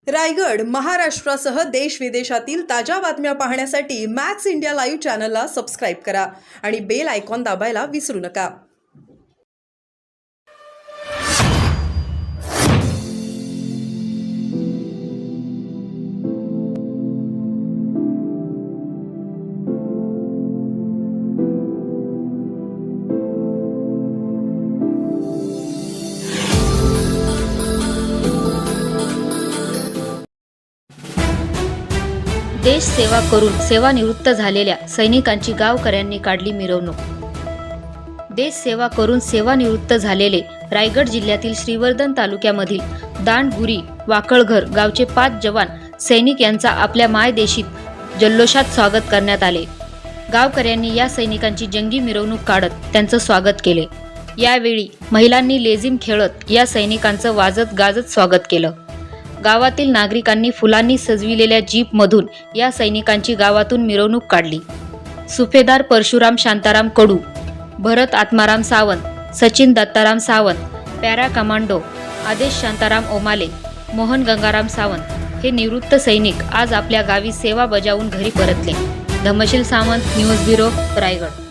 रायगड, महाराष्ट्रासह देश विदेशातील ताज्या बातम्या पाहण्यासाठी मॅक्स इंडिया लाईव्ह चॅनलला सबस्क्राईब करा आणि बेल आयकॉन दाबायला विसरू नका. देश सेवा करून सेवानिवृत्त झालेल्या सैनिकांची गावकऱ्यांनी काढली मिरवणूक. देश सेवा करून सेवानिवृत्त झालेले रायगड जिल्ह्यातील श्रीवर्धन तालुक्यामधील दांडगुरी वाकळघर गावचे 5 जवान सैनिक यांचा आपल्या मायदेशीत जल्लोषात स्वागत करण्यात आले. गावकऱ्यांनी या सैनिकांची जंगी मिरवणूक काढत त्यांचं स्वागत केले. यावेळी महिलांनी लेझीम खेळत या सैनिकांचं वाजत गाजत स्वागत केलं. गावातील नागरिकांनी फुलांनी सजविलेल्या जीपमधून या सैनिकांची गावातून मिरवणूक काढली. सुभेदार परशुराम शांताराम कडू, भरत आत्माराम सावंत, सचिन दत्ताराम सावंत, पॅरा कमांडो आदेश शांताराम ओमाले, मोहन गंगाराम सावंत हे निवृत्त सैनिक आज आपल्या गावी सेवा बजावून घरी परतले. Dhamsheel Sawant, news bureau, Raigad.